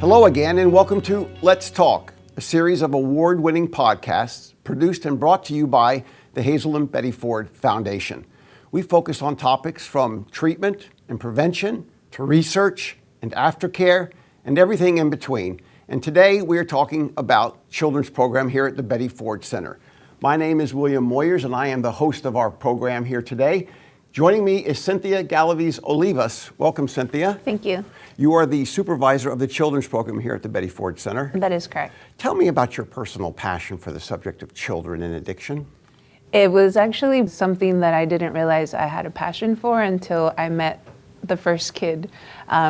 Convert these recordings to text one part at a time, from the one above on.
Hello again, and welcome to Let's Talk, a series of award-winning podcasts produced and brought to you by the Hazel and Betty Ford Foundation. We focus on topics from treatment and prevention to research and aftercare and everything in between. And today we are talking about children's program here at the Betty Ford Center. My name is William Moyers, and I am the host of our program here today. Joining me is Cynthia Galaviz-Olivas. Welcome, Cynthia. Thank you. You are the supervisor of the children's program here at the Betty Ford Center. That is correct. Tell me about your personal passion for the subject of children and addiction. It was actually something that I didn't realize I had a passion for until I met the first kid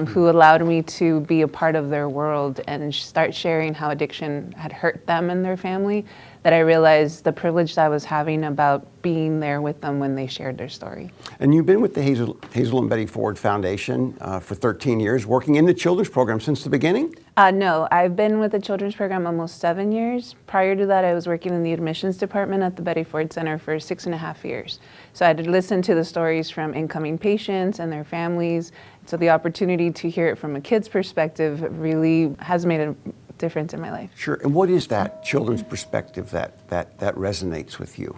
who allowed me to be a part of their world and start sharing how addiction had hurt them and their family, that I realized the privilege that I was having about being there with them when they shared their story. And you've been with the Hazel and Betty Ford Foundation for 13 years, working in the children's program since the beginning? No, I've been with the children's program almost 7 years. Prior to that, I was working in the admissions department at the Betty Ford Center for 6.5 years. So I had to listen to the stories from incoming patients and their families. So the opportunity to hear it from a kid's perspective really has made a difference in my life. Sure. And what is that children's perspective that resonates with you?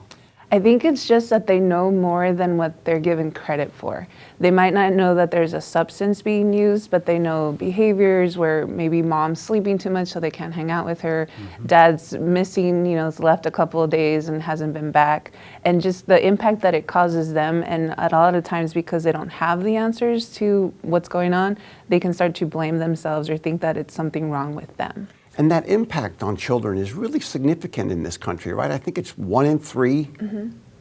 I think it's just that they know more than what they're given credit for. They might not know that there's a substance being used, but they know behaviors where maybe mom's sleeping too much so they can't hang out with her. Dad's missing, has left a couple of days and hasn't been back. And just the impact that it causes them, and a lot of times because they don't have the answers to what's going on, they can start to blame themselves or think that it's something wrong with them. And that impact on children is really significant in this country, right? I think it's 1 in 3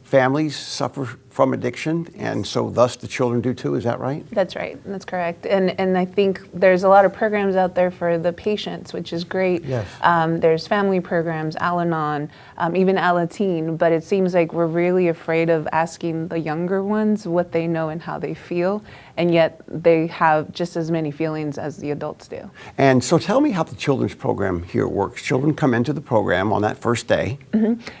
families suffer from addiction, and so thus the children do too, is that right? That's right, that's correct. And I think there's a lot of programs out there for the patients, which is great. Yes. There's family programs, Al-Anon, even Al-Teen, but it seems like we're really afraid of asking the younger ones what they know and how they feel, and yet they have just as many feelings as the adults do. And so tell me how the children's program here works. Children come into the program on that first day.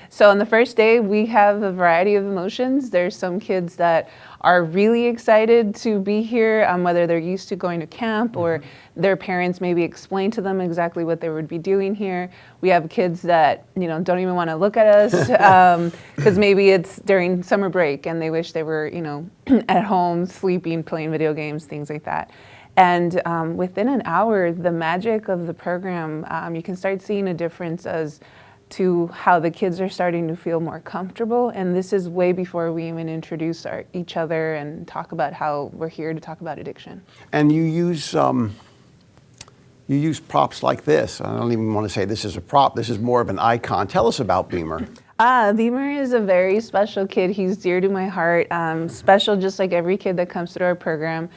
So on the first day, we have a variety of emotions. There's some kids that are really excited to be here, whether they're used to going to camp or their parents maybe explain to them exactly what they would be doing here. We have kids that don't even want to look at us because maybe it's during summer break and they wish they were at home sleeping, playing video games, things like that. And within an hour, the magic of the program, you can start seeing a difference as to how the kids are starting to feel more comfortable. And this is way before we even introduce each other and talk about how we're here to talk about addiction. And you use props like this. I don't even want to say this is a prop. This is more of an icon. Tell us about Beamer. Beamer is a very special kid. He's dear to my heart. Special just like every kid that comes through our program.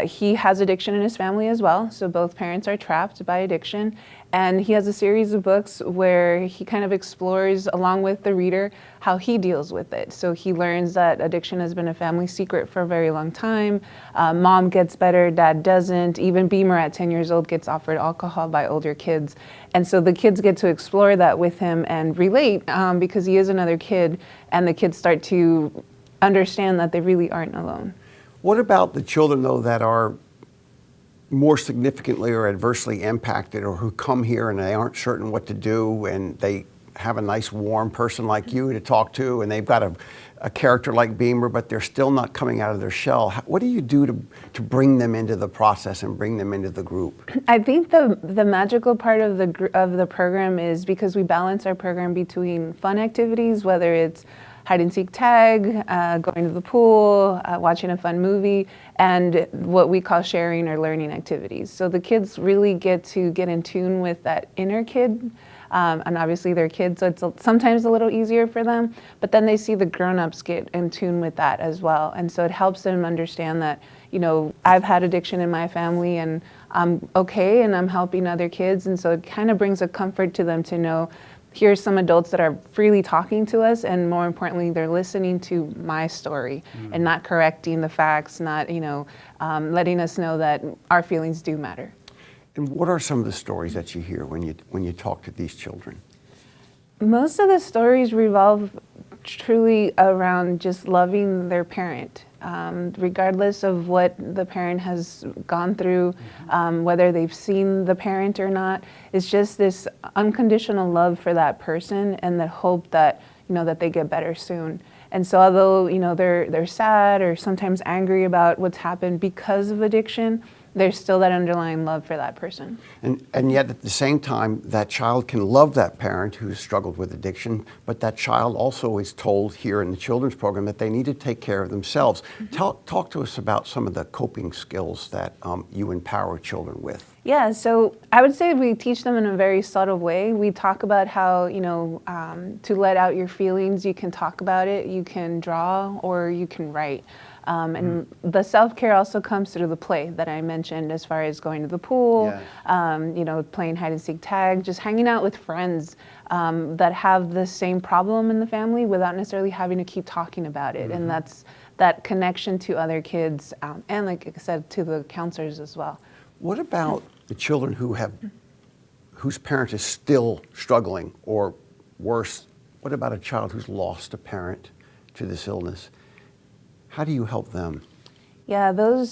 He has addiction in his family as well, so both parents are trapped by addiction. And he has a series of books where he kind of explores, along with the reader, how he deals with it. So he learns that addiction has been a family secret for a very long time. Mom gets better, dad doesn't. Even Beamer at 10 years old gets offered alcohol by older kids. And so the kids get to explore that with him and relate because he is another kid, and the kids start to understand that they really aren't alone. What about the children, though, that are more significantly or adversely impacted, or who come here and they aren't certain what to do, and they have a nice warm person like you to talk to, and they've got a character like Beamer, but they're still not coming out of their shell? What do you do to bring them into the process and bring them into the group? I think the magical part of the program is because we balance our program between fun activities, whether it's hide and seek tag, going to the pool, watching a fun movie, and what we call sharing or learning activities. So the kids really get to get in tune with that inner kid, and obviously they're kids, so it's sometimes a little easier for them, but then they see the grown-ups get in tune with that as well. And so it helps them understand that, I've had addiction in my family and I'm okay and I'm helping other kids. And so it kind of brings a comfort to them to know, here's some adults that are freely talking to us, and more importantly, they're listening to my story and not correcting the facts, not, letting us know that our feelings do matter. And what are some of the stories that you hear when you talk to these children? Most of the stories revolve truly around just loving their parent. regardless of what the parent has gone through, whether they've seen the parent or not. It's just this unconditional love for that person and the hope that, that they get better soon. And so although, they're sad or sometimes angry about what's happened because of addiction, there's still that underlying love for that person. And yet at the same time, that child can love that parent who's struggled with addiction, but that child also is told here in the children's program that they need to take care of themselves. Talk to us about some of the coping skills that you empower children with. Yeah, so I would say we teach them in a very subtle way. We talk about how, to let out your feelings, you can talk about it, you can draw, or you can write. And the self-care also comes through the play that I mentioned, as far as going to the pool, playing hide and seek tag, just hanging out with friends that have the same problem in the family without necessarily having to keep talking about it. And that's that connection to other kids, and like I said, to the counselors as well. What about the children whose parent is still struggling, or worse, what about a child who's lost a parent to this illness? How do you help them? Yeah,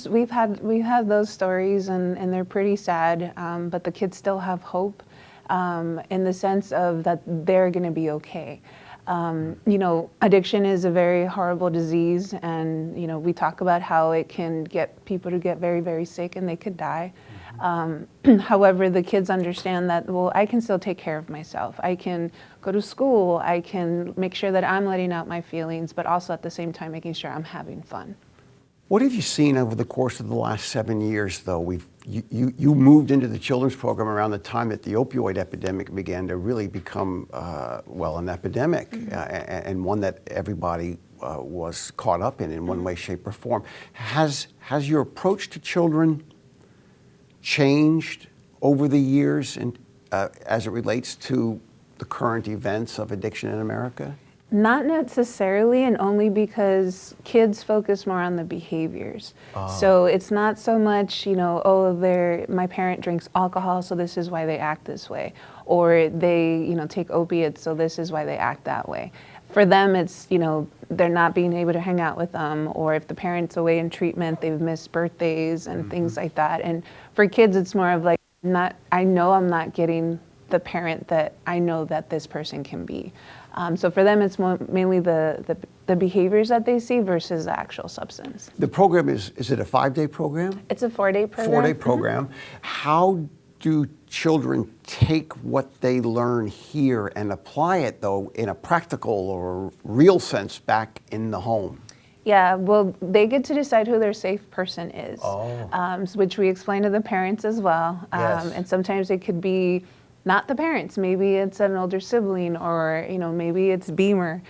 we've had those stories, and they're pretty sad. But the kids still have hope, in the sense of that they're going to be okay. Addiction is a very horrible disease, and we talk about how it can get people to get very, very sick, and they could die. However, the kids understand that, well, I can still take care of myself. I can go to school. I can make sure that I'm letting out my feelings, but also at the same time making sure I'm having fun. What have you seen over the course of the last 7 years, though? You moved into the children's program around the time that the opioid epidemic began to really become, an epidemic, and one that everybody was caught up in one way, shape, or form. Has your approach to children changed over the years, and as it relates to the current events of addiction in America? Not necessarily, and only because kids focus more on the behaviors. So it's not so much, my parent drinks alcohol, so this is why they act this way. Or they, take opiates, so this is why they act that way. For them, it's, they're not being able to hang out with them, or if the parent's away in treatment, they've missed birthdays and things like that. And for kids, it's more of like, I know I'm not getting the parent that I know that this person can be. So for them, it's mainly the behaviors that they see versus the actual substance. The program is it a 5-day program? It's a 4-day program. 4-day program. How do children take what they learn here and apply it, though, in a practical or real sense back in the home? Yeah, well, they get to decide who their safe person is, which we explain to the parents as well. And sometimes it could be not the parents. Maybe it's an older sibling, or maybe it's Beamer.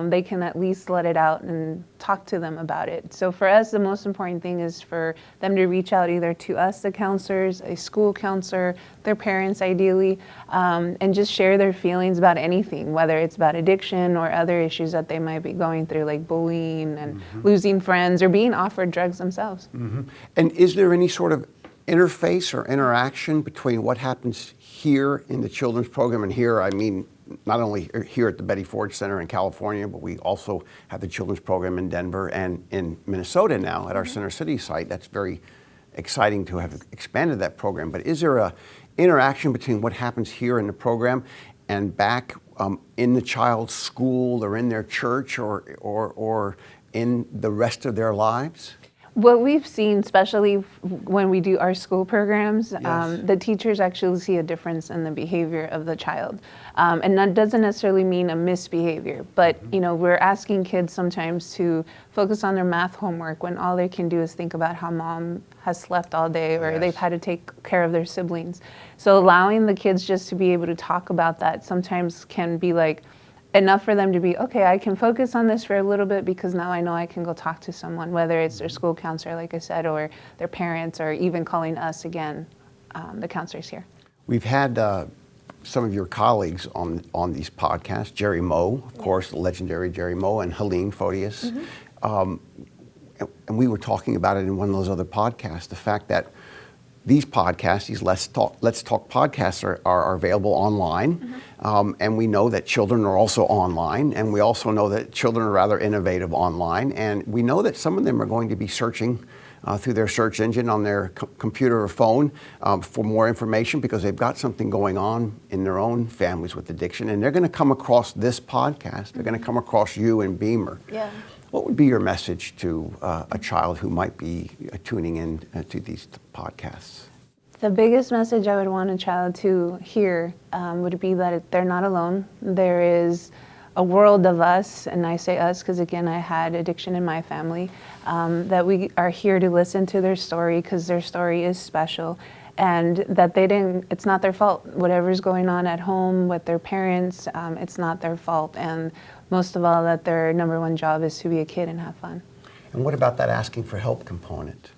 They can at least let it out and talk to them about it. So for us, the most important thing is for them to reach out either to us, the counselors, a school counselor, their parents ideally, and just share their feelings about anything, whether it's about addiction or other issues that they might be going through, like bullying and losing friends or being offered drugs themselves. And is there any sort of interface or interaction between what happens here in the children's program, and here I mean not only here at the Betty Ford Center in California, but we also have the children's program in Denver and in Minnesota now at our Center City site. That's very exciting to have expanded that program. But is there a interaction between what happens here in the program and back in the child's school or in their church or in the rest of their lives? What we've seen, especially when we do our school programs, the teachers actually see a difference in the behavior of the child. And that doesn't necessarily mean a misbehavior, but we're asking kids sometimes to focus on their math homework when all they can do is think about how mom has slept all day, or they've had to take care of their siblings. So allowing the kids just to be able to talk about that sometimes can be like enough for them to be, okay, I can focus on this for a little bit because now I know I can go talk to someone, whether it's their school counselor, like I said, or their parents, or even calling us again, the counselors here. We've had some of your colleagues on these podcasts, Jerry Moe, of course, the legendary Jerry Moe, and Helene Photius. And we were talking about it in one of those other podcasts, the fact that these podcasts, these Let's Talk podcasts are available online. And we know that children are also online, and we also know that children are rather innovative online. And we know that some of them are going to be searching through their search engine on their computer or phone for more information because they've got something going on in their own families with addiction. And they're going to come across this podcast. They're going to come across you and Beamer. Yeah. What would be your message to a child who might be tuning in to these podcasts? The biggest message I would want a child to hear would be that they're not alone. There is a world of us, and I say us because, again, I had addiction in my family, that we are here to listen to their story because their story is special, and that it's not their fault. Whatever's going on at home with their parents, it's not their fault. And most of all, that their number one job is to be a kid and have fun. And what about that asking for help component?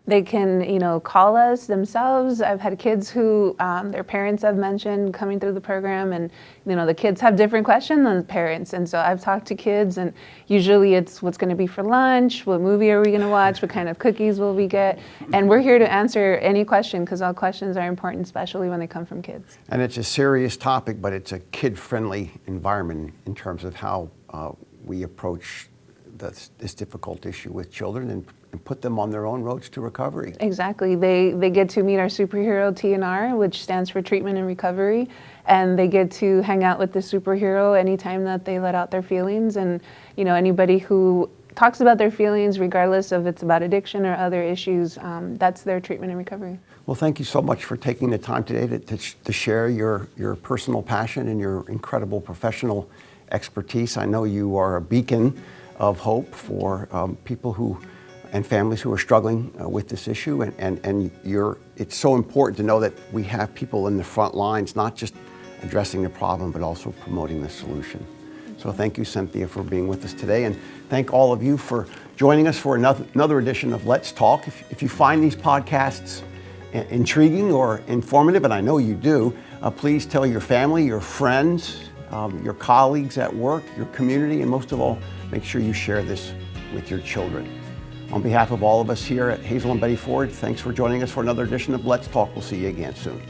They can, call us themselves. I've had kids who their parents have mentioned coming through the program, and the kids have different questions than the parents. And so I've talked to kids, and usually it's what's going to be for lunch, what movie are we going to watch, what kind of cookies will we get, and we're here to answer any question because all questions are important, especially when they come from kids. And it's a serious topic, but it's a kid-friendly environment in terms of how we approach this difficult issue with children and put them on their own roads to recovery. Exactly. They get to meet our superhero TNR, which stands for Treatment and Recovery, and they get to hang out with the superhero anytime that they let out their feelings. And anybody who talks about their feelings, regardless of it's about addiction or other issues, that's their treatment and recovery. Well, thank you so much for taking the time today to share your personal passion and your incredible professional expertise. I know you are a beacon of hope for people and families who are struggling with this issue, and it's so important to know that we have people in the front lines, not just addressing the problem, but also promoting the solution. So thank you, Cynthia, for being with us today, and thank all of you for joining us for another edition of Let's Talk. If you find these podcasts intriguing or informative, and I know you do, please tell your family, your friends, your colleagues at work, your community, and most of all, make sure you share this with your children. On behalf of all of us here at Hazel and Betty Ford, thanks for joining us for another edition of Let's Talk. We'll see you again soon.